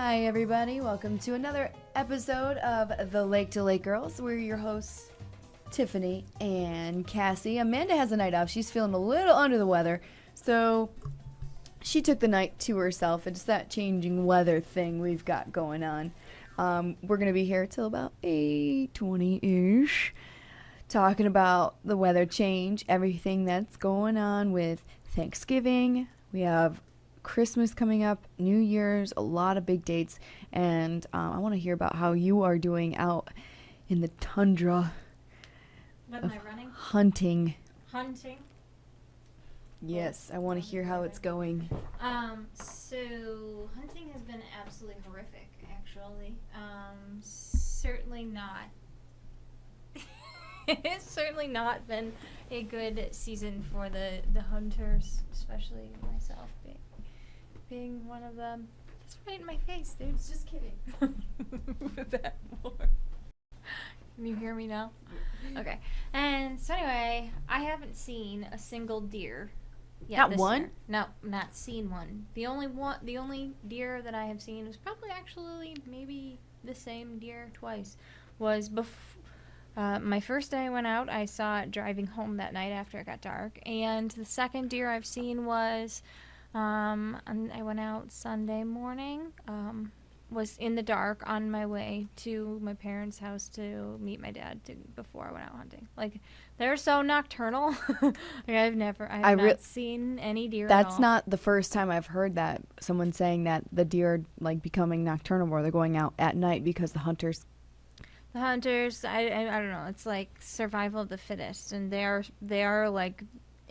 Hi, everybody. Welcome to another episode of the Lake to Lake Girls. We're your hosts, Tiffany and Cassie. Amanda has a night off. She's feeling a little under the weather, so she took the night to herself. It's that changing weather thing we've got going on. We're going to be here till about 8:20-ish, talking about the weather change, everything that's going on with Thanksgiving. We have Christmas coming up, New Year's, a lot of big dates, and I want to hear about how you are doing out in the tundra. What am I running? Hunting. Hunting? Yes, I want to hear how it's going. So hunting has been absolutely horrific, actually. Certainly not. It's certainly not been a good season for the hunters, especially myself being one of them. That's right in my face, dude. Just kidding. With that more. Can you hear me now? Okay. And so anyway, I haven't seen a single deer yet. Not this one? year. No, not seen one. The only deer that I have seen was probably actually maybe the same deer twice. Was my first day I went out, I saw it driving home that night after it got dark. And the second deer I've seen was and I went out Sunday morning, was in the dark on my way to my parents' house to meet my dad before I went out hunting. Like, they're so nocturnal. Like, I've not seen any deer at all. That's not the first time I've heard that. Someone saying that the deer are, like, becoming nocturnal, where they're going out at night because the hunters, I don't know. It's like survival of the fittest, and they are like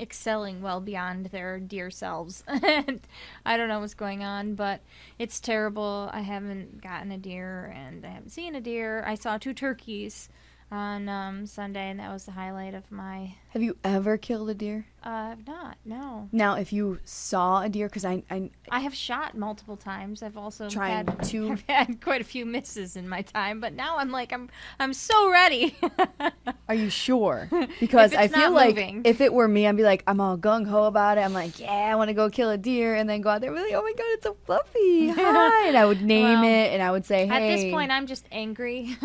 excelling well beyond their deer selves. And I don't know what's going on, but it's terrible. I haven't gotten a deer, and I haven't seen a deer. I saw 2 turkeys on Sunday, and that was the highlight of my... Have you ever killed a deer? I've not, no. Now, if you saw a deer, because I have shot multiple times. I've also I've had quite a few misses in my time, but now I'm so ready. Are you sure? Because I feel like if it were me, I'd be like, I'm all gung-ho about it. I'm like, yeah, I want to go kill a deer, and then go out there and be like, oh my god, it's so fluffy. Hi. And I would name it, and I would say, hey. At this point, I'm just angry.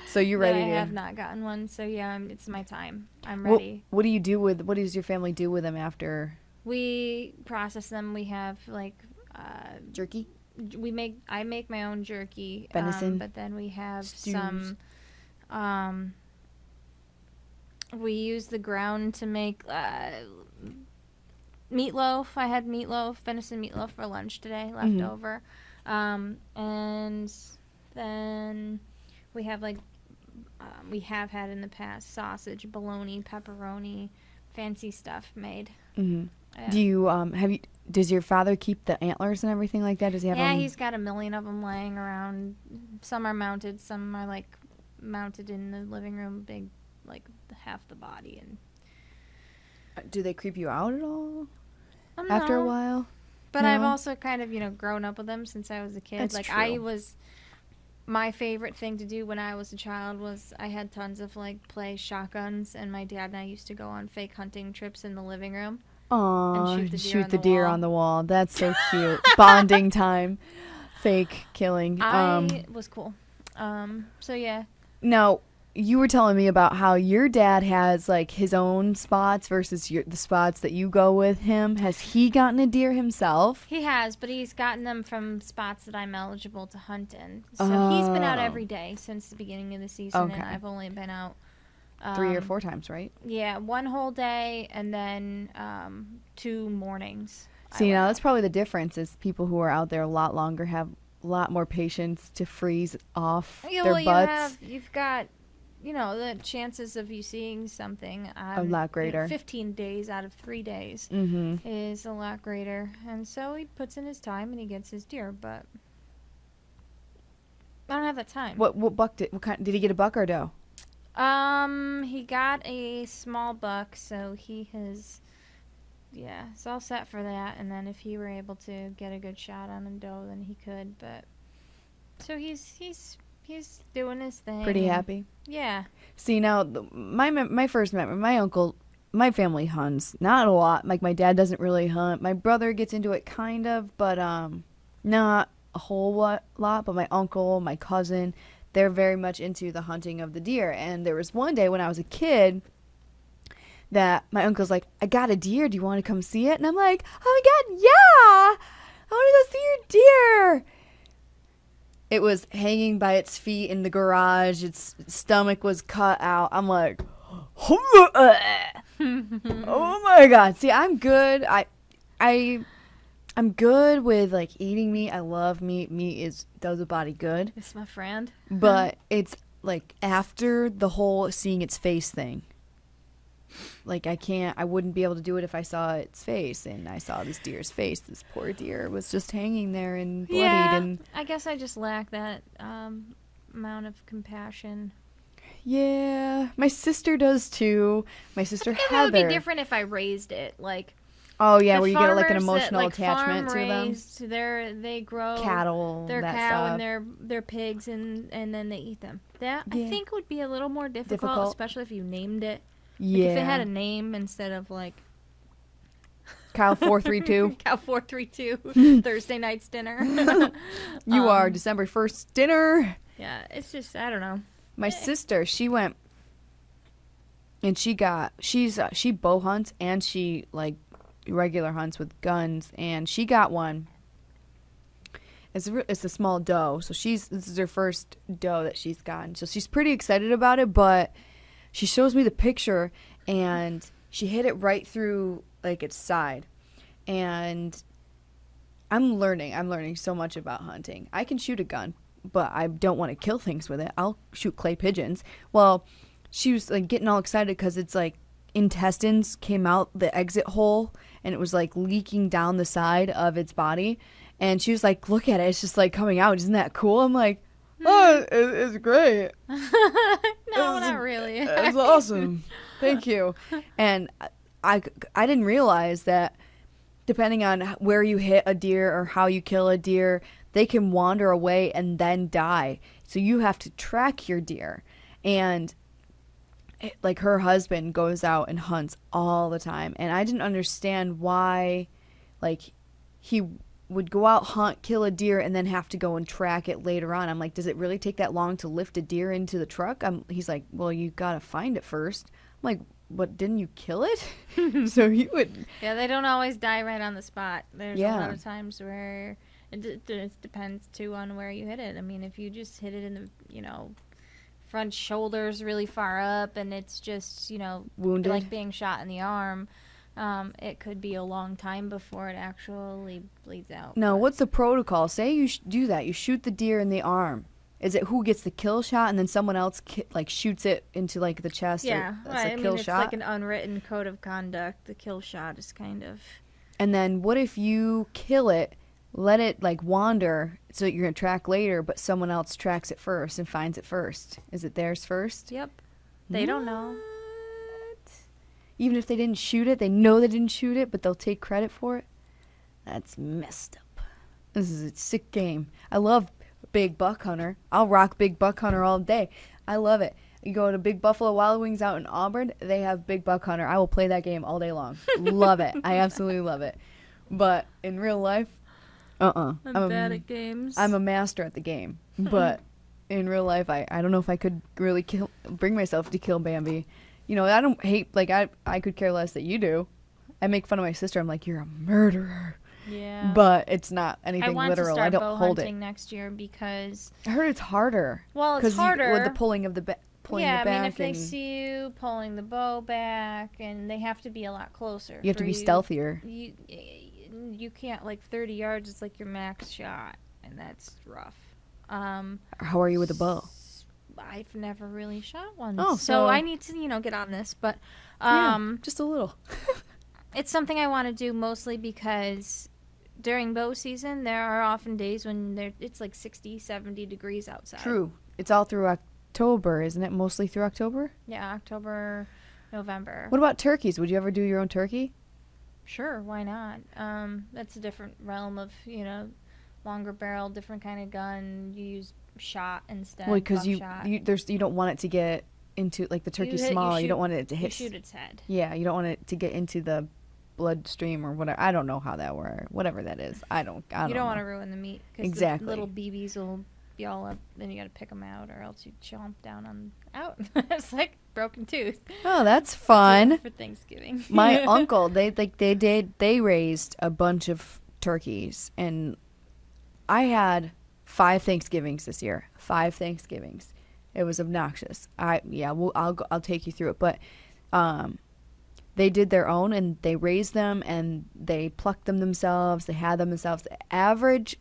So you're ready to... I have not gotten one, so yeah, it's my time. I'm ready. What does your family do with them after? We process them. We have like jerky. I make my own jerky. Venison. But then we have stews. some. We use the ground to make meatloaf. I had venison meatloaf for lunch today, left over, and then we have like. We have had in the past sausage, bologna, pepperoni, fancy stuff made. Mm-hmm. Do you does your father keep the antlers and everything like that? Does he have them? He's got a million of them laying around. Some are mounted, some are like mounted in the living room, big, like half the body. And do they creep you out at all after a while? But no? I've also kind of grown up with them since I was a kid. That's true. My favorite thing to do when I was a child was I had tons of play shotguns, and my dad and I used to go on fake hunting trips in the living room. Aww, and shoot the deer on the wall. That's so cute. Bonding time. Fake killing. Was cool. So yeah. Now, you were telling me about how your dad has like his own spots versus the spots that you go with him. Has he gotten a deer himself? He has, but he's gotten them from spots that I'm eligible to hunt in. So he's been out every day since the beginning of the season, and I've only been out 3 or 4 times, right? Yeah, 1 whole day and then 2 mornings. See, now that's probably the difference is people who are out there a lot longer have a lot more patience to freeze off their butts. You've got... the chances of you seeing something a lot greater. 15 days out of 3 days is a lot greater. And so he puts in his time and he gets his deer, but I don't have that time. What buck did he get, a buck or a doe? He got a small buck, so he has it's all set for that. And then if he were able to get a good shot on a doe, then he could, but so he's doing his thing. Pretty happy. Yeah. See, now, my first memory, my uncle, my family hunts. Not a lot. Like, my dad doesn't really hunt. My brother gets into it kind of, but, no, a whole lot, but my uncle, my cousin, they're very much into the hunting of the deer. And there was one day when I was a kid that my uncle's like, I got a deer. Do you want to come see it? And I'm like, oh my God, yeah. I want to go see your deer. It was hanging by its feet in the garage. Its stomach was cut out. I'm like, oh my God. See, I'm good. I'm good with like eating meat. I love meat. Meat does the body good. It's my friend. But it's like after the whole seeing its face thing. Like I wouldn't be able to do it if I saw its face, and I saw this deer's face. This poor deer was just hanging there and bloodied. Yeah, and I guess I just lack that amount of compassion. Yeah, my sister does too. My sister I think Heather. it would be different if I raised it, like. Oh yeah, The where you get like an farmers emotional that, like, attachment to farm them. raised, they grow Cattle, their that cow stuff. and their pigs, and then they eat them. That I Yeah. think would be a little more difficult, especially if you named it. Yeah. Like if it had a name instead of like Kyle 432. Cow 432 Thursday night's dinner. You are December 1st dinner. Yeah, it's just I don't know. My sister, she went and she bow hunts and she like regular hunts with guns, and she got one. It's a small doe, so this is her first doe that she's gotten. So she's pretty excited about it, but she shows me the picture and she hit it right through like its side. And I'm learning so much about hunting. I can shoot a gun, but I don't want to kill things with it. I'll shoot clay pigeons. Well, she was like getting all excited because it's like intestines came out the exit hole and it was like leaking down the side of its body. And she was like, look at it. It's just like coming out. Isn't that cool? I'm like, oh, it's great. No, not really. It's awesome. Thank you. And I didn't realize that depending on where you hit a deer or how you kill a deer, they can wander away and then die. So you have to track your deer. And like her husband goes out and hunts all the time. And I didn't understand why like he would go out, hunt, kill a deer, and then have to go and track it later on. I'm like, does it really take that long to lift a deer into the truck? He's like, well, you gotta find it first. I'm like, but didn't you kill it? So you would. Yeah, they don't always die right on the spot. There's a Yeah. lot of times where it depends too on where you hit it. I mean, if you just hit it in the front shoulders really far up, and it's just Wounded. like being shot in the arm. It could be a long time before it actually bleeds out. No, but- what's the protocol? Say you do that. You shoot the deer in the arm. Is it who gets the kill shot and then someone else shoots it into like the chest? Yeah, that's right. a I kill mean, it's shot. like an unwritten code of conduct. The kill shot is kind of. And then what if you kill it, let it like wander so that you're gonna track later, but someone else tracks it first and finds it first? Is it theirs first? Yep. They don't know. Even if they didn't shoot it, they know they didn't shoot it, but they'll take credit for it. That's messed up. This is a sick game. I love Big Buck Hunter. I'll rock Big Buck Hunter all day. I love it. You go to Big Buffalo Wild Wings out in Auburn, they have Big Buck Hunter. I will play that game all day long. Love it. I absolutely love it. But in real life, I'm bad at games. I'm a master at the game. But in real life, I don't know if I could really bring myself to kill Bambi. I don't hate, like, I could care less that you do. I make fun of my sister. I'm like, you're a murderer. Yeah. But it's not anything I want literal. to start I don't bow hold hunting it. next year because. I heard it's harder. Well, it's harder. with the pulling of the pulling the back. I mean, if they and see you pulling the bow back, and they have to be a lot closer. you have to be stealthier. You can't, like, 30 yards is like your max shot, and that's rough. How are you with the bow? I've never really shot one. Oh, so I need to, get on this, but Yeah, just a little. it's something I want to do mostly because during bow season, there are often days when it's like 60, 70 degrees outside. True. It's all through October, isn't it? Mostly through October? Yeah, October, November. What about turkeys? Would you ever do your own turkey? Sure, why not? That's a different realm of, longer barrel, different kind of gun. You use shot instead. Well, because you buckshot. don't want it to get into, like, the turkey's small. You don't want it to You hit. shoot its head. Yeah, you don't want it to get into the bloodstream or whatever. I don't know how that works. Whatever that is. I don't You don't want know. to ruin the meat because Exactly. the little BBs will be all up. Then you got to pick them out, or else you chomp down on out. It's like broken tooth. Oh, that's fun. For Thanksgiving. My uncle, they raised a bunch of turkeys, and I had 5 Thanksgivings this year. 5 Thanksgivings. It was obnoxious. I'll take you through it, but they did their own, and they raised them, and they plucked them themselves. They had them themselves. The average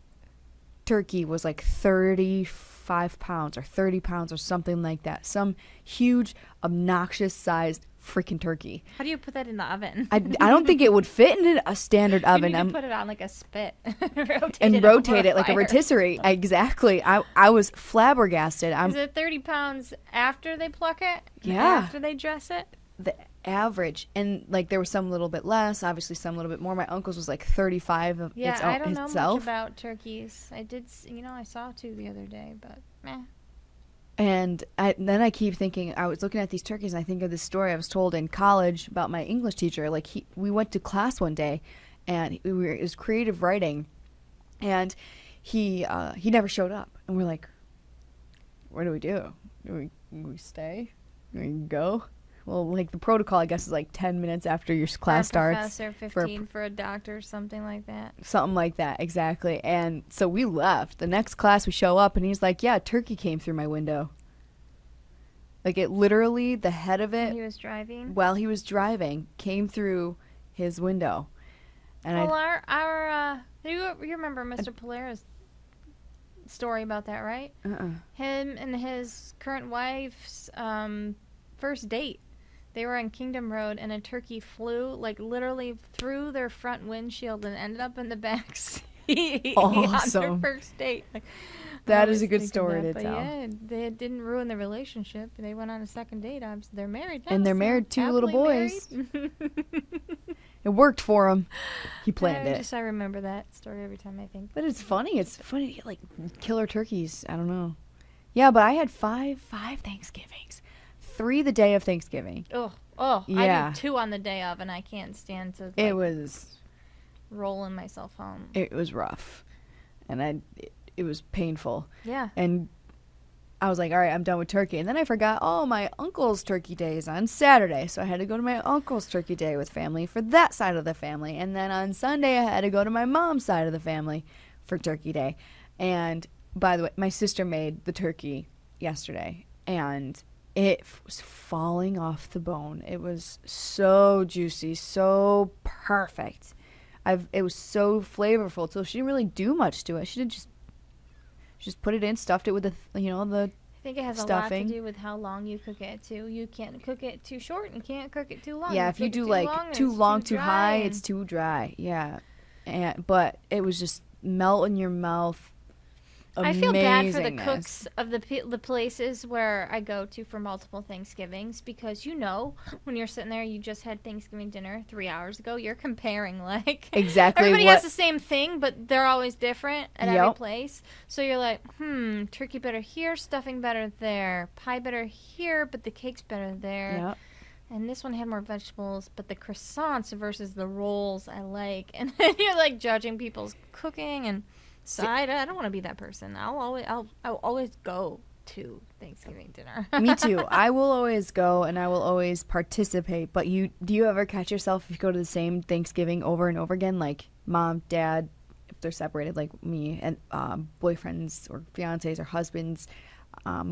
turkey was like 35 pounds or 30 pounds or something like that. Some huge, obnoxious sized freaking turkey. How do you put that in the oven? I don't think it would fit in a standard oven. You need to put it on like a spit rotate it like a rotisserie. Exactly. I was flabbergasted. Is it 30 pounds after they pluck it? Yeah. After they dress it? The average, and like there was some a little bit less, obviously some a little bit more. My uncle's was like 35 of I don't know itself. much about turkeys. I did, I saw 2 the other day, but meh. And then I keep thinking, I was looking at these turkeys, and I think of this story I was told in college about my English teacher. Like we went to class one day, and it was creative writing, and he never showed up, and we're like, what do we do? Do we stay? Do we go? Well, like the protocol, I guess, is like 10 minutes after your class starts. Professor, 15 for a doctor, something like that. Something like that, exactly. And so we left. The next class we show up, and he's like, yeah, a turkey came through my window. Like it literally, the head of it. He was driving? While he was driving, came through his window. And you remember Mr. Polara's story about that, right? Him and his current wife's first date. They were on Kingdom Road, and a turkey flew, like, literally through their front windshield and ended up in the back seat Awesome. on their first date. Like, that is a good story to tell. Yeah, they didn't ruin the relationship. They went on a second date. They're married now. And they're married, 2 little boys. It worked for him. He planned it. I remember that story every time I think. But it's funny. It's funny to get, like, killer turkeys. I don't know. Yeah, but I had 5 Thanksgivings. 3 the day of Thanksgiving. Yeah. I do 2 on the day of, and I can't stand to. Like, it was rolling myself home. It was rough, and it was painful. Yeah. And I was like, all right, I'm done with turkey. And then I forgot, my uncle's turkey day is on Saturday, so I had to go to my uncle's turkey day with family for that side of the family. And then on Sunday, I had to go to my mom's side of the family for turkey day. And by the way, my sister made the turkey yesterday, and it was falling off the bone. It was so juicy, so perfect. It was so flavorful. So she didn't really do much to it. She did just put it in, stuffed it with the I think it has stuffing. A lot to do with how long you cook it too. You can't cook it too short, and you can't cook it too long. Yeah, if you do like too long, too high, it's too dry. Yeah, but it was just melt in your mouth. I feel bad for the cooks of the places where I go to for multiple Thanksgivings, because when you're sitting there, you just had Thanksgiving dinner 3 hours ago. You're comparing like exactly. Everybody has the same thing, but they're always different at every place. So you're like, turkey better here, stuffing better there, pie better here, but the cake's better there. Yep. And this one had more vegetables, but the croissants versus the rolls I like. And then you're like judging people's cooking and. So I don't want to be that person. I'll always go to Thanksgiving dinner. Me too. I will always go, and I will always participate. But do you ever catch yourself if you go to the same Thanksgiving over and over again, like mom, dad, if they're separated, like me, and boyfriends or fiancés or husbands,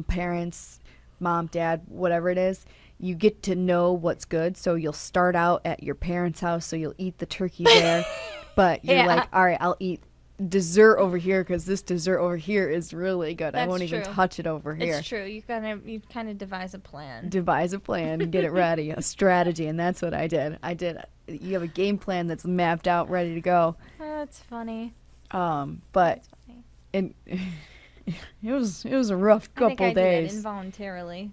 parents, mom, dad, whatever it is, you get to know what's good. So you'll start out at your parents' house, so you'll eat the turkey there. But you're like, all right, I'll eat dessert over here because this dessert over here is really good. I won't even touch it over here. It's true. You kind of devise a plan. Get it ready, a strategy, and that's what I did. You have a game plan that's mapped out, ready to go. That's funny. But that's funny. it was a rough couple days. I did that involuntarily.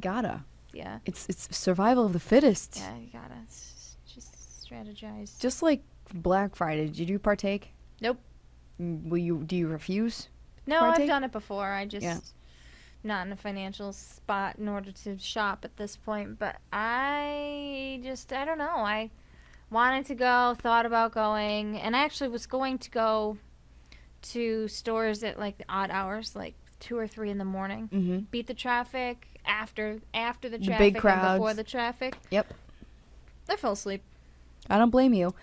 Gotta. Yeah. It's survival of the fittest. Yeah, you gotta just strategize. Just like Black Friday, did you partake? Nope. Do you refuse? No, I've done it before. I just not in a financial spot in order to shop at this point. But I don't know. I wanted to go, thought about going, and I actually was going to go to stores at like the odd hours, like 2 or 3 in the morning. Mm-hmm. Beat the traffic after the traffic big and crowds. before the traffic. Yep. I fell asleep. I don't blame you.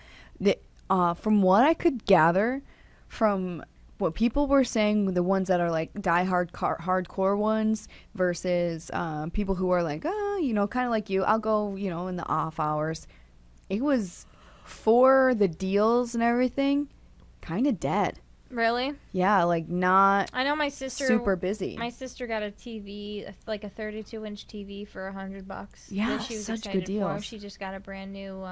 From what I could gather from what people were saying, the ones that are like diehard hardcore ones versus people who are like, kind of like you, I'll go, in the off hours. It was, for the deals and everything, kind of dead. Really? Yeah, like not. I know my sister super busy. My sister got a TV, like a 32-inch TV for $100. Yeah, that she was such excited good deals. for. She just got a brand new,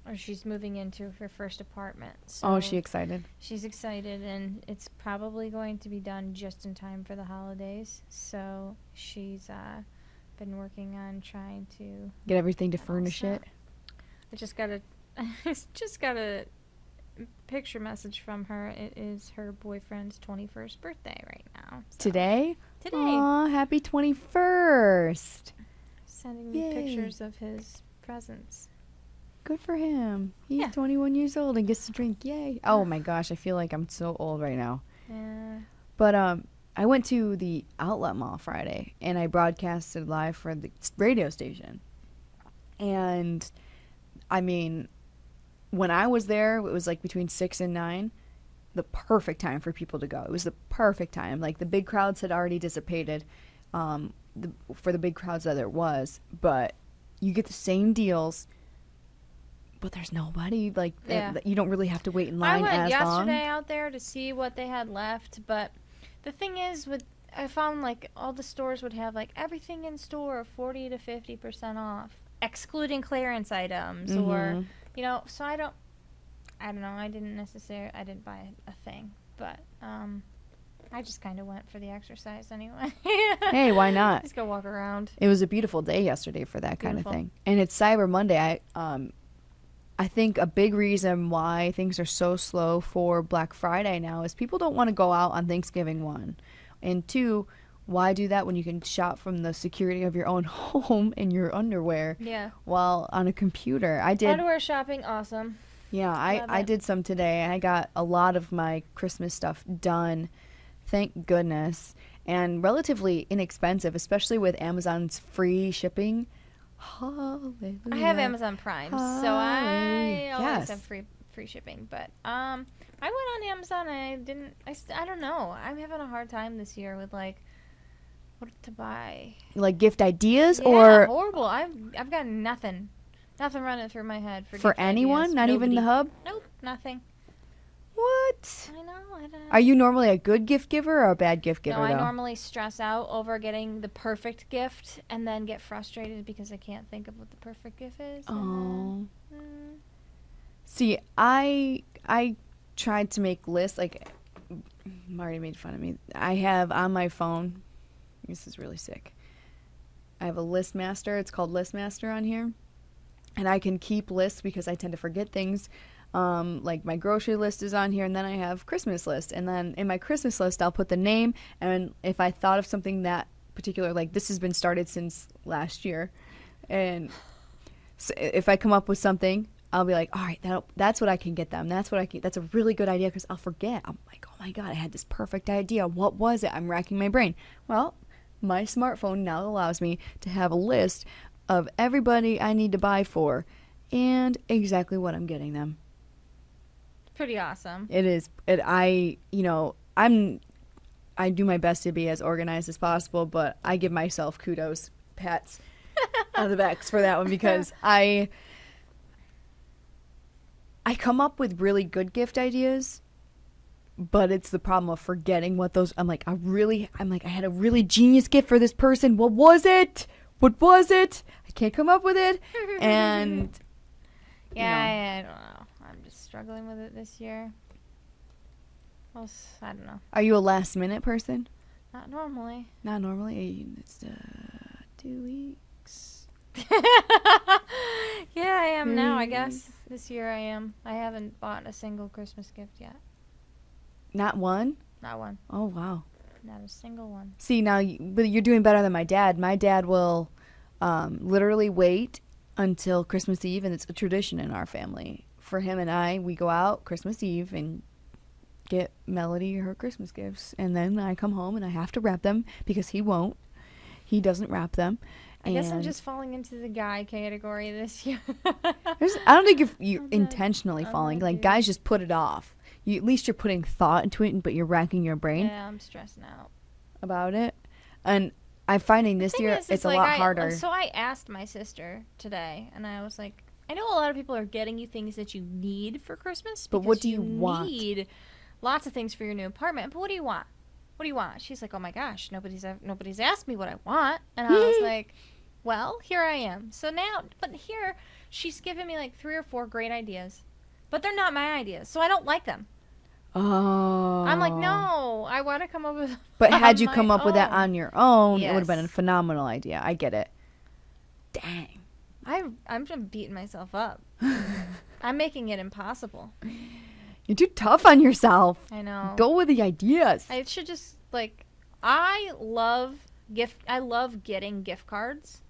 or she's moving into her first apartment. Oh, So is she excited? she's excited, and it's probably going to be done just in time for the holidays. So she's been working on trying to Get everything to furnish it. I just got a picture message from her. It is her boyfriend's 21st birthday right now. So Today? Today. Aw, happy 21st. Sending me Yay. pictures of his presents. Good for him. He's Yeah. 21 years old and gets to drink. Yay. Oh my gosh, I feel like I'm so old right now. Yeah. But I went to the Outlet Mall Friday and I broadcasted live for the radio station. And I mean, when I was there, it was like between 6 and 9, the perfect time for people to go. It was the perfect time. Like the big crowds had already dissipated for the big crowds that there was, but you get the same deals, but there's nobody. Like you don't really have to wait in line as long. I went yesterday out there to see what they had left, but the thing is, I found like all the stores would have like everything in store 40 to 50% off, excluding clearance items, or so I don't know. I didn't buy a thing, but I just kind of went for the exercise anyway. Hey, why not? Just go walk around. It was a beautiful day yesterday for that kind of Beautiful. thing. And it's Cyber Monday. I think a big reason why things are so slow for Black Friday now is people don't want to go out on Thanksgiving, 1. And 2, why do that when you can shop from the security of your own home in your underwear? Yeah. While on a computer. I did. Underwear shopping, awesome. Yeah, I did some today. I got a lot of my Christmas stuff done. Thank goodness. And relatively inexpensive, especially with Amazon's free shipping. Hallelujah. I have Amazon Prime, so I always have free shipping. But I went on Amazon and I don't know. I'm having a hard time this year with like what to buy. Like gift ideas Yeah, or horrible. I've got nothing running through my head for gift anyone? ideas. Not even the hub? Nope, nothing. What? I know. Are you normally a good gift giver or a bad gift giver? No, I though? normally stress out over getting the perfect gift and then get frustrated because I can't think of what the perfect gift is. Oh. See, I tried to make lists. Like, Marty made fun of me. I have on my phone. This is really sick. I have a list master. It's called List Master on here, and I can keep lists because I tend to forget things. Like my grocery list is on here, and then I have Christmas list, and then in my Christmas list I'll put the name, and if I thought of something that particular, like this has been started since last year, and so if I come up with something, I'll be like, all right, that's what I can get them. That's a really good idea because I'll forget. I'm like, oh my God, I had this perfect idea. What was it? I'm racking my brain. Well, my smartphone now allows me to have a list of everybody I need to buy for and exactly what I'm getting them. Pretty awesome. It is. I do my best to be as organized as possible, but I give myself kudos, pats on the backs for that one because I come up with really good gift ideas, but it's the problem of forgetting what those. I'm like, I had a really genius gift for this person. What was it? I can't come up with it, and I don't know. I'm just struggling with it this year. Well, I don't know. Are you a last minute person? Not normally. Not normally. It's 2 weeks. Yeah, I am now, I guess. This year I am. I haven't bought a single Christmas gift yet. Not one? Not one. Oh, wow. Not a single one. See, now, but you're doing better than my dad. My dad will literally wait until Christmas Eve, and it's a tradition in our family. For him and I, we go out Christmas Eve and get Melody her Christmas gifts, and then I come home and I have to wrap them because he won't. He doesn't wrap them. I guess I'm just falling into the guy category this year. I don't think you're intentionally falling. Like, guys just put it off. At least you're putting thought into it, but you're racking your brain. Yeah, I'm stressing out about it. And I'm finding this year it's a lot harder. So I asked my sister today, and I was like, I know a lot of people are getting you things that you need for Christmas. But what do you want? You need lots of things for your new apartment. But what do you want? What do you want? She's like, oh my gosh, nobody's asked me what I want. And I was like, well, here I am. So now, but here, she's given me like 3 or 4 great ideas. But they're not my ideas, so I don't like them. Oh. I'm like, no, I want to come up with. But had you come up with that on your own, yes, it would have been a phenomenal idea. I get it. Dang. I'm just beating myself up. I'm making it impossible. You're too tough on yourself. I know. Go with the ideas. I should just I love getting gift cards.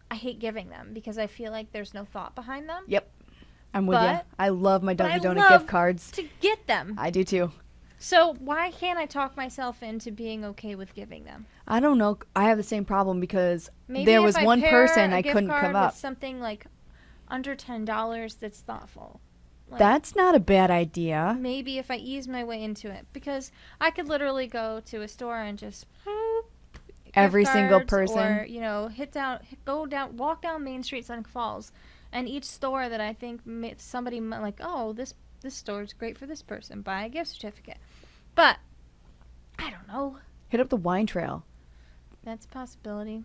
I hate giving them because I feel like there's no thought behind them. Yep. I'm with you. I love my Dunkin' Donut gift cards. To get them. I do too. So why can't I talk myself into being okay with giving them? I don't know. I have the same problem because Maybe there was one person I couldn't come up. With something like under $10 that's thoughtful. Like, that's not a bad idea. Maybe if I ease my way into it, because I could literally go to a store and just every single person, or walk down Main Street, Seneca Falls, and each store that I think somebody might like, oh, this store is great for this person, buy a gift certificate. But I don't know. Hit up the wine trail. That's a possibility.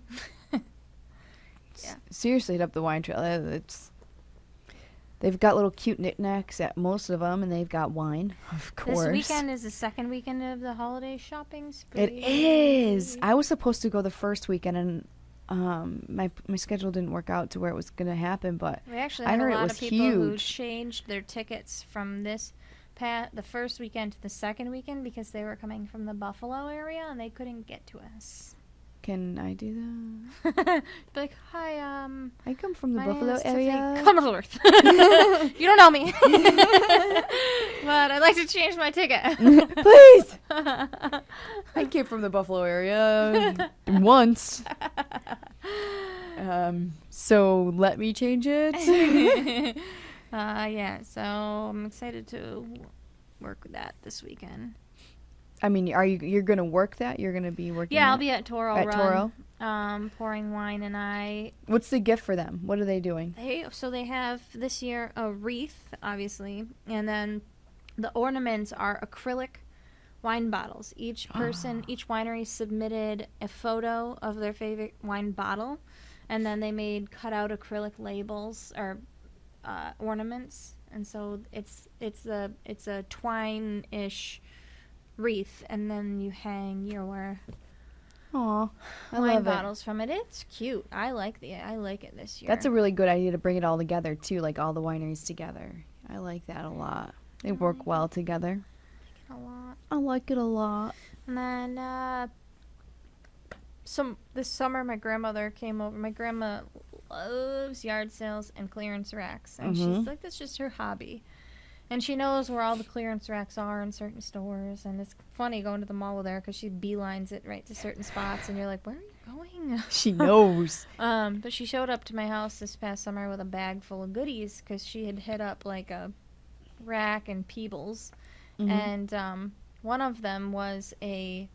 Yeah. Seriously, hit up the wine trail. They've got little cute knickknacks at most of them, and they've got wine, of course. This weekend is the second weekend of the holiday shopping spree. It is. I was supposed to go the first weekend, and my schedule didn't work out to where it was going to happen, but we actually I had heard a lot it was of people huge. who changed their tickets from the first weekend to the second weekend because they were coming from the Buffalo area, and they couldn't get to us. Can I do that? Be like, hi, I come from the my Buffalo name is area. Tiffany Cumberworth. You don't know me. But I'd like to change my ticket. Please. I came from the Buffalo area once. So let me change it. Yeah, so I'm excited to work with that this weekend. I mean, you're going to work that? You're going to be working I'll be at Toro Run. Toro? Pouring wine, What's the gift for them? What are they doing? They have this year a wreath, obviously, and then the ornaments are acrylic wine bottles. Each winery submitted a photo of their favorite wine bottle, and then they made cutout acrylic labels or ornaments, and so it's a twine-ish wreath, and then you hang your wine bottles from it. It's cute. I like it this year. That's a really good idea to bring it all together too, like all the wineries together. I like that a lot. They work well together. I like it a lot. And then this summer my grandmother came over. My grandma loves yard sales and clearance racks, and she's like, that's just her hobby. And she knows where all the clearance racks are in certain stores. And it's funny going to the mall with her because she beelines it right to certain spots. And you're like, where are you going? She knows. But she showed up to my house this past summer with a bag full of goodies because she had hit up like a rack and Peebles. And one of them was a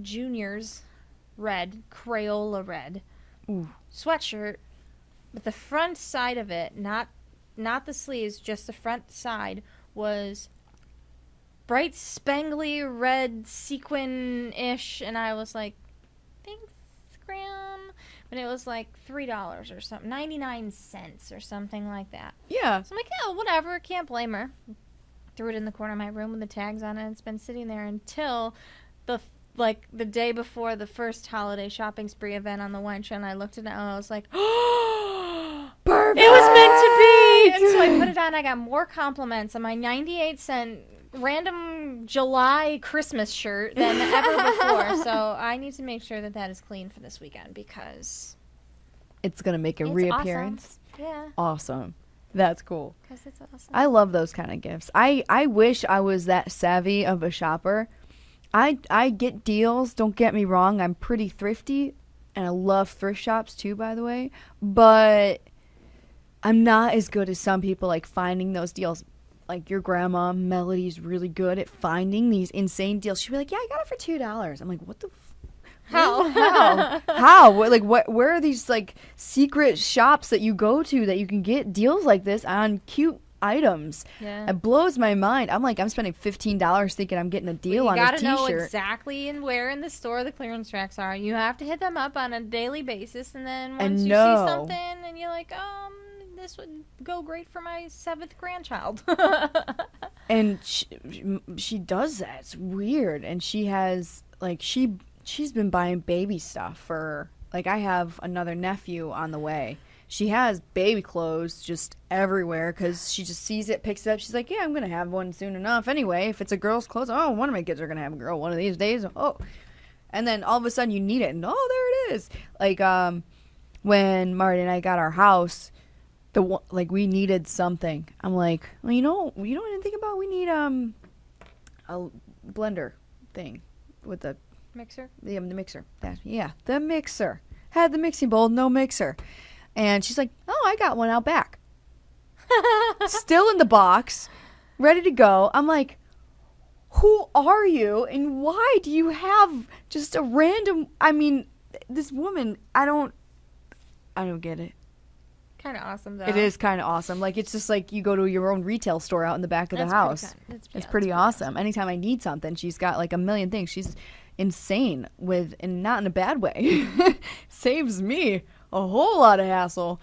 Junior's red, Crayola red sweatshirt. But the front side of it, not the sleeves, just the front side, was bright, spangly red sequin-ish, and I was like, thanks, Graham. But it was like $3 or something, 99 cents or something like that. Yeah. So I'm like, yeah, whatever, can't blame her. Threw it in the corner of my room with the tags on it, and it's been sitting there until the day before the first holiday shopping spree event on the wine show, and I looked at it and I was like, oh, perfect! It was meant to be! And so I put it on. I got more compliments on my 98-cent random July Christmas shirt than ever before. So I need to make sure that that is clean for this weekend because It's going to make a it's reappearance. Awesome. Yeah. Awesome. That's cool. Because it's awesome. I love those kind of gifts. I wish I was that savvy of a shopper. I get deals, don't get me wrong. I'm pretty thrifty, and I love thrift shops too, by the way. But I'm not as good as some people, like finding those deals. Like your grandma, Melody's really good at finding these insane deals. She'd be like, yeah, I got it for $2. I'm like, what the How? How? Where are these like secret shops that you go to that you can get deals like this on cute items? Yeah. It blows my mind. I'm spending $15 thinking I'm getting a deal on a t-shirt. You gotta know exactly where in the store the clearance racks are. You have to hit them up on a daily basis, and then once you see something and you're like, this would go great for my 7th grandchild. And she does that. It's weird. And she has like she's been buying baby stuff for, like, I have another nephew on the way. She has baby clothes just everywhere because she just sees it, picks it up. She's like, yeah, I'm going to have one soon enough anyway. If it's a girl's clothes, oh, one of my kids are going to have a girl one of these days. Oh. And then all of a sudden you need it. And, oh, there it is. Like, when Marty and I got our house, we needed something. I'm like, well, you know what I didn't think about? We need a blender thing with the Mixer? the mixer. The mixer. Had the mixing bowl, no mixer. And she's like, oh, I got one out back. Still in the box, ready to go. I'm like, who are you and why do you have just a random, this woman, I don't get it. Kind of awesome, though. It is kind of awesome. Like, it's just like you go to your own retail store out in the back of the house. It's pretty awesome. Anytime I need something, she's got like a million things. She's insane and not in a bad way. Saves me a whole lot of hassle.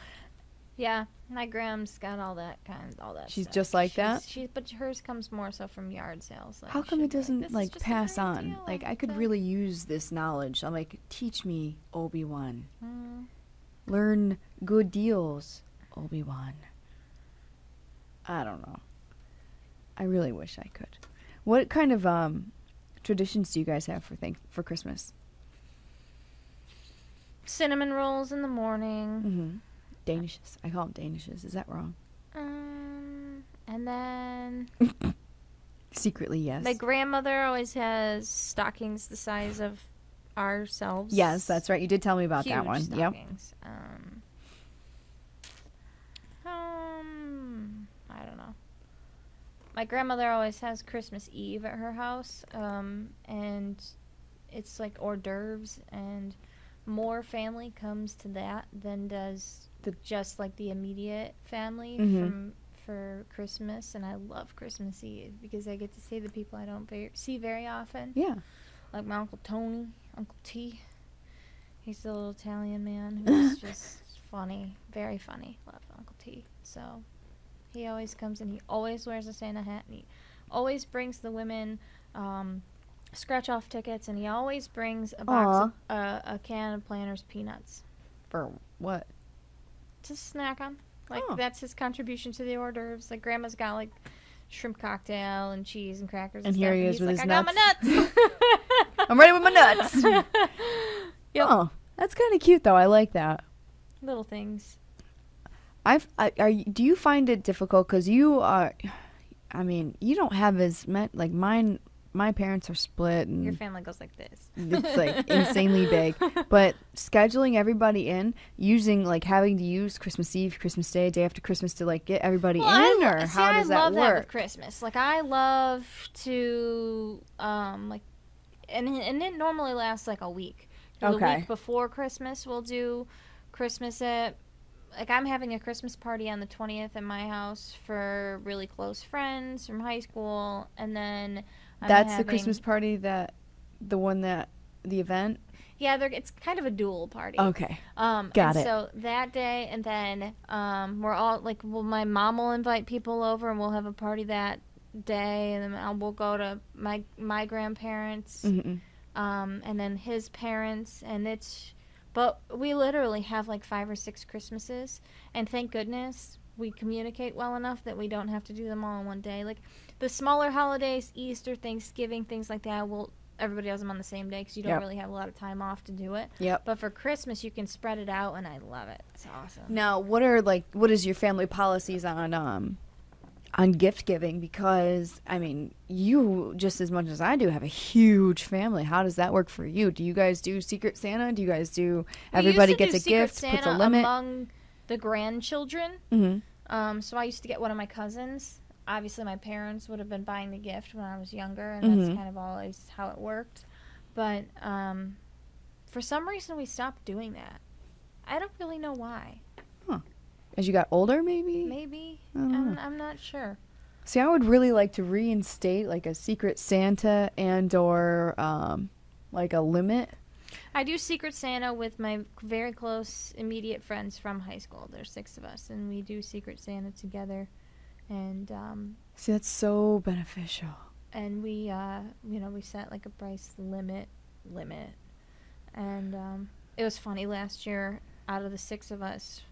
Yeah, my Gram's got all that She's stuff. just like that? But hers comes more so from yard sales. Like, How come it doesn't this is just a pass great on? deal. Like, I could really use this knowledge. I'm like, teach me, Obi-Wan. Learn good deals, Obi-Wan. I don't know. I really wish I could. What kind of traditions do you guys have for Christmas? Cinnamon rolls in the morning. Mm-hmm. Danishes. I call them Danishes. Is that wrong? And then Secretly, yes. my grandmother always has stockings the size of ourselves. Yes, that's right. You did tell me about that one. Stockings. Yep. I don't know. My grandmother always has Christmas Eve at her house, and it's like hors d'oeuvres, and more family comes to that than does just like the immediate family for Christmas. And I love Christmas Eve because I get to see the people I don't see very often. Yeah. Like my Uncle Tony, Uncle T. He's a little Italian man who's just funny, very funny. Love Uncle T. So he always comes and he always wears a Santa hat, and he always brings the women scratch-off tickets, and he always brings a box of, a can of Planters peanuts. For what? To snack on. Like, that's his contribution to the hors d'oeuvres. Like, Grandma's got, like, shrimp cocktail and cheese and crackers and here stuff, he is with like, his I nuts. got my nuts! I'm ready with my nuts! Yep. Oh, that's kind of cute, though. I like that. Little things. Do you find it difficult? Because you are, you don't have as much, like mine. My parents are split, and your family goes like this. It's like insanely big. But scheduling everybody in, having to use Christmas Eve, Christmas Day, day after Christmas to like get everybody in, or how does that I love work? that with Christmas. Like, I love to and it normally lasts like a week. The week before Christmas, we'll do Christmas at, like, I'm having a Christmas party on the 20th at my house for really close friends from high school, and then the Christmas party the event? Yeah, it's kind of a dual party. Okay. Got it. So that day, and then we're all, like, my mom will invite people over, and we'll have a party that day, and then we'll go to my grandparents, and then his parents, but we literally have like 5 or 6 Christmases, and thank goodness we communicate well enough that we don't have to do them all in one day. Like the smaller holidays, Easter, Thanksgiving, things like that, everybody does them on the same day because you don't really have a lot of time off to do it. Yep. But for Christmas, you can spread it out, and I love it. It's awesome. Now, what is your family policies on gift giving? Because I mean, you just as much as I do have a huge family. How does that work for you? Do you guys do Secret Santa? Do you guys do everybody gets a gift, puts a limit among the grandchildren? Mm-hmm. So I used to get one of my cousins. Obviously, my parents would have been buying the gift when I was younger, and that's kind of always how it worked. But for some reason, we stopped doing that. I don't really know why. Huh. As you got older, maybe? Maybe. I'm not sure. See, I would really like to reinstate like a Secret Santa and or like a limit. I do Secret Santa with my very close, immediate friends from high school. There's 6 of us, and we do Secret Santa together. And see, that's so beneficial. And we, we set like a price limit. And it was funny last year. Out of the 6 of us,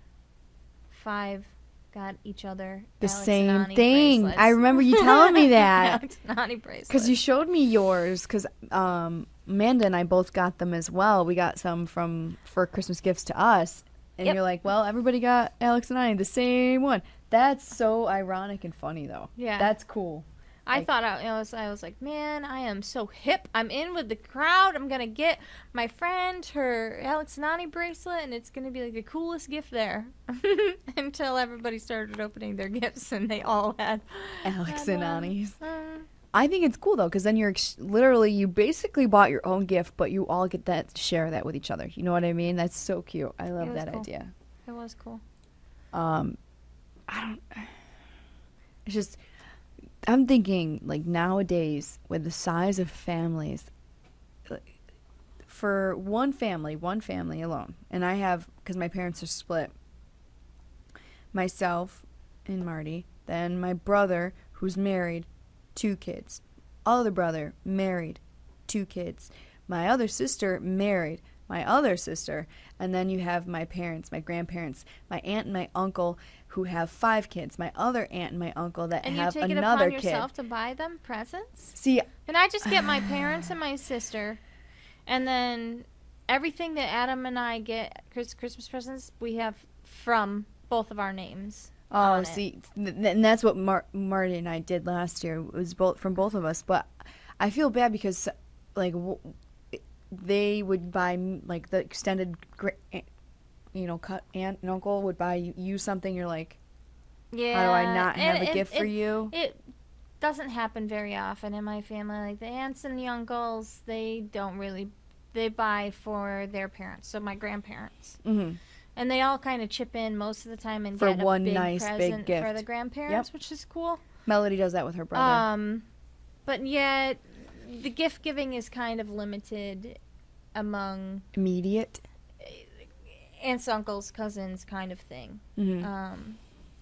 5 got each other the Alex same and Ani thing. bracelets. I remember you telling me that. Alex and Ani bracelets. Because you showed me yours. Because Amanda and I both got them as well. We got some for Christmas gifts to us. And you're like, well, everybody got Alex and Ani the same one. That's so ironic and funny, though. Yeah. That's cool. I was like, man, I am so hip. I'm in with the crowd. I'm going to get my friend her Alex and Ani bracelet, and it's going to be like the coolest gift there. Until everybody started opening their gifts, and they all had Alex and Ani's. I think it's cool, though, because then you basically bought your own gift, but you all get to share that with each other. You know what I mean? That's so cute. I love that idea. It was cool. It's just, I'm thinking, like, nowadays, with the size of families, for one family alone, and I have, because my parents are split, myself and Marty, then my brother, who's married, 2 kids, other brother, married, 2 kids, my other sister, married, my other sister, and then you have my parents, my grandparents, my aunt and my uncle who have 5 kids, my other aunt and my uncle that have another kid. And you take it upon yourself to buy them presents? See, and I just get my parents and my sister, and then everything that Adam and I get Christmas presents, we have from both of our names. Oh, see, and that's what Marty and I did last year. It was from both of us, but I feel bad because, like, they would buy, like, the extended, aunt and uncle would buy you something. You're like, yeah, how do I not have a gift for you? It doesn't happen very often in my family. Like, the aunts and the uncles, they buy for their parents, so my grandparents. Mm-hmm. And they all kind of chip in most of the time and get a big present for the grandparents, which is cool. Melody does that with her brother. But yet, the gift giving is kind of limited among immediate aunts, uncles, cousins, kind of thing. Mm-hmm.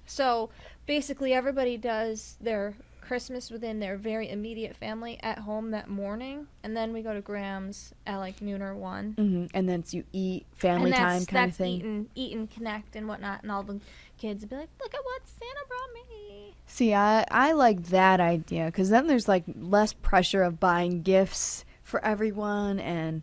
So basically, everybody does their Christmas within their very immediate family at home that morning, and then we go to Graham's at like noon or 1. Mm-hmm. And then you eat family time kind of thing. Eat and connect and whatnot, and all the kids would be like, "Look at what Santa brought me." See, I like that idea because then there's like less pressure of buying gifts for everyone, and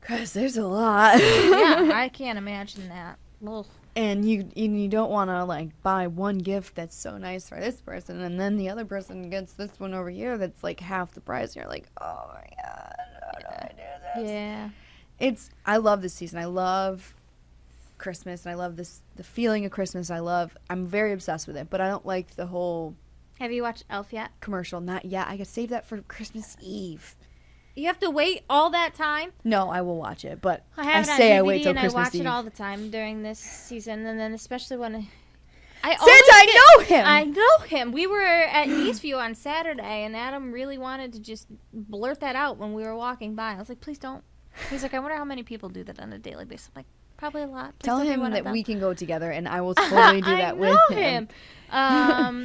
because there's a lot. Yeah, I can't imagine that. Ugh. And you don't want to, like, buy one gift that's so nice for this person, and then the other person gets this one over here that's, like, half the price, and you're like, oh, my God, how do I do this? Yeah. I love this season. I love Christmas, and I love the feeling of Christmas. I'm very obsessed with it, but I don't like the whole... Have you watched Elf yet? Commercial. Not yet. I could save that for Christmas Eve. You have to wait all that time? No, I will watch it, but I say I wait till Christmas Eve. I watch it all the time during this season, and then especially when I know him! I know him. We were at Eastview on Saturday, and Adam really wanted to just blurt that out when we were walking by. I was like, please don't. He's like, I wonder how many people do that on a daily basis. I'm like, probably a lot. Please tell him that we can go together, and I will totally do that with him.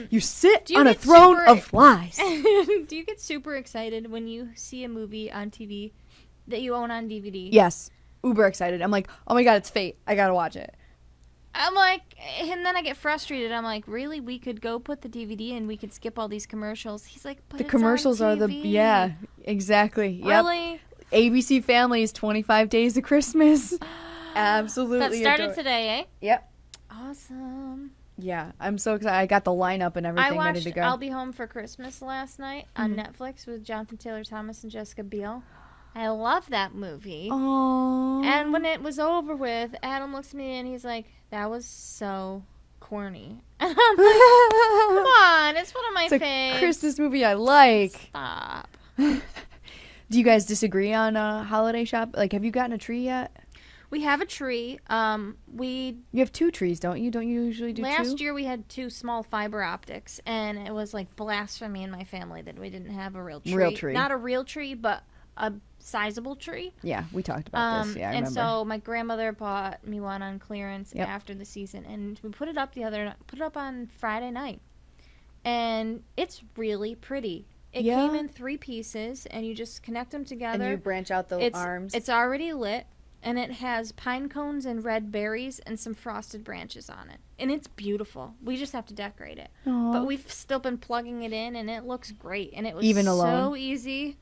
You sit on a throne of lies. Do you get super excited when you see a movie on TV that you own on DVD? Yes. Uber excited. I'm like, oh my God, it's Fate. I gotta watch it. I'm like, and then I get frustrated. I'm like, really? We could go put the DVD in. We could skip all these commercials. He's like, but The it's commercials on are the, TV. yeah, exactly. Yep. Really? ABC Family's 25 Days of Christmas. Absolutely. That started adore- today, eh? Yep. Awesome. Yeah, I'm so excited. I got the lineup and I everything ready watched to go. I'll Be Home for Christmas last night on Netflix with Jonathan Taylor Thomas and Jessica Biel. I love that movie. Aww. And when it was over with, Adam looks at me and he's like, that was so corny. And I'm like, come on, it's one of my It's a faves. Christmas movie I like. Stop. Do you guys disagree on holiday shop? Like, have you gotten a tree yet? We have a tree. We You have 2 trees, don't you? Don't you usually do 2? last year we had 2 small fiber optics, and it was like blasphemy in my family that we didn't have a real tree. Real tree. Not a real tree, but a sizable tree. Yeah, we talked about this. Yeah, I and remember. so my grandmother bought me one on clearance Yep. after the season, and we put it up on Friday night, and it's really pretty. It Yeah. came in 3 pieces, and you just connect them and together. you branch out the arms. It's already lit, and it has pine cones and red berries and some frosted branches on it, and it's beautiful. We just have to decorate it, Aw. but we've still been plugging it in, and it looks great, and it was Even so alone. easy.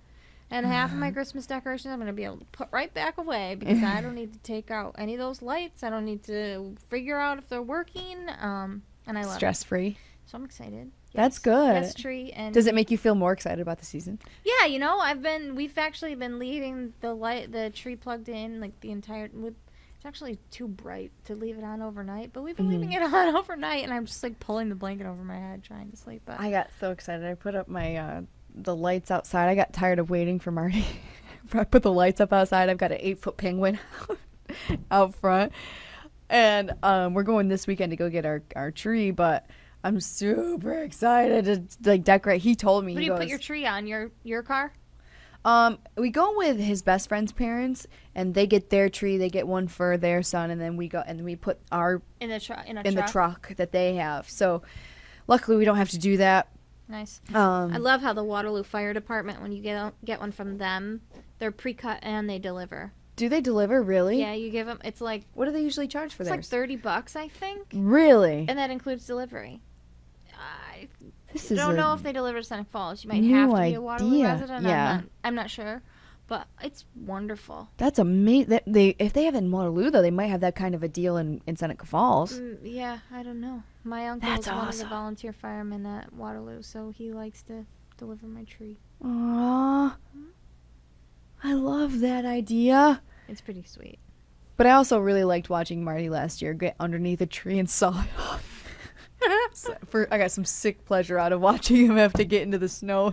And half of my Christmas decorations I'm going to be able to put right back away because I don't need to take out any of those lights. I don't need to figure out if they're working. And I love Stress free. it. So I'm excited. That's Yes. good. Yes, tree. And Does it make you feel more excited about the season? yeah, you know, we've actually been leaving the tree plugged in like the entire. It's actually too bright to leave it on overnight, but we've been leaving it on overnight, and I'm just like pulling the blanket over my head trying to sleep. But I got so excited. I put up my the lights outside. I got tired of waiting for Marty. I put the lights up outside. I've got an 8-foot penguin out front, and we're going this weekend to go get our tree. But I'm super excited to like decorate. He told me. what do He you goes, put your tree on? Your car? We go with his best friend's parents, and they get their tree. They get one for their son, and then we go and we put our In the truck. the truck that they have. So luckily, we don't have to do that. Nice. I Um, love how the Waterloo Fire Department, when you get one from them, they're pre-cut and they deliver. do they deliver really? Yeah, you give them. It's like What do they usually charge for it's like theirs? $30, I think, Really? and that includes delivery. I This is don't a know if they deliver to Sonic Falls. You might new have to be a Waterloo idea. resident. Yeah. I'm not sure, but it's wonderful. That's amazing. That if they have it in Waterloo, though, they might have that kind of a deal in Seneca Falls. Yeah, I don't know. My uncle That's is one of awesome. the volunteer firemen at Waterloo, so he likes to deliver my tree. Aww. I love that idea. It's pretty sweet. But I also really liked watching Marty last year get underneath a tree and saw it off. I got some sick pleasure out of watching him have to get into the snow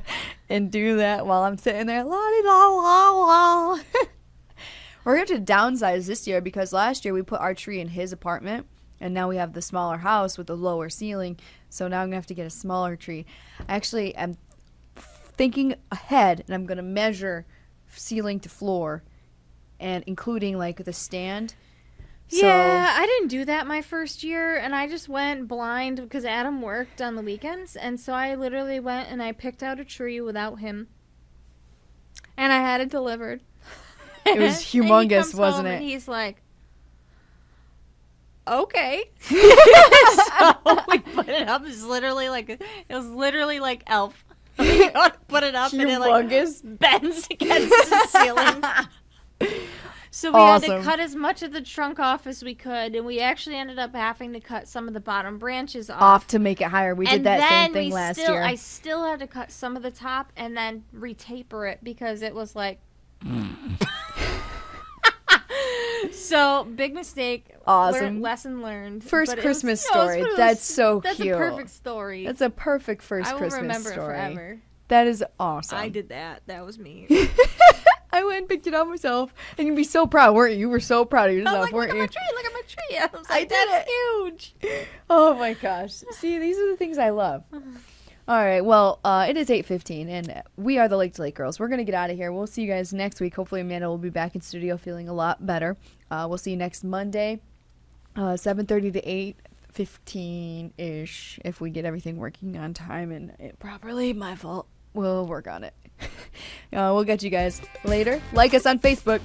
and do that while I'm sitting there. La-di-la-la-la. We're going to have to downsize this year because last year we put our tree in his apartment, and now we have the smaller house with the lower ceiling. So now I'm going to have to get a smaller tree. Actually, I'm thinking ahead, and I'm going to measure ceiling to floor, and including like the stand. Yeah, I didn't do that my first year, and I just went blind because Adam worked on the weekends, and so I literally went and I picked out a tree without him, and I had it delivered. It was And he humongous, comes wasn't home it? And he's like, "Okay." So we put it up. It was literally like Elf. We put it up, and it like Humongous. bends against the ceiling. So we had to cut as much of the trunk off as we could, and we actually ended up having to cut some of the bottom branches Off to make it higher. We did and that then same thing last year. I still had to cut some of the top and then retaper it because it was like. So big mistake. Awesome. Lesson learned. First But it Christmas was- no, it was story. one of That's so That's cute. a perfect story. That's a perfect first I will Christmas remember story. it forever. That is awesome. I did that. That was me. I went and picked it up myself, and you'd be so proud, weren't you? You were so proud of I yourself, was like, weren't look you? at my tree. Look at my tree. I was I like, did that's it. huge. Oh my gosh! See, these are the things I love. All right, well, it is 8:15, and we are the Lake to Lake Girls. We're gonna get out of here. We'll see you guys next week. Hopefully, Amanda will be back in studio feeling a lot better. We'll see you next Monday, 7:30 to 8:15 ish. If we get everything working on time and properly, my fault. We'll work on it. We'll get you guys later. Like us on Facebook.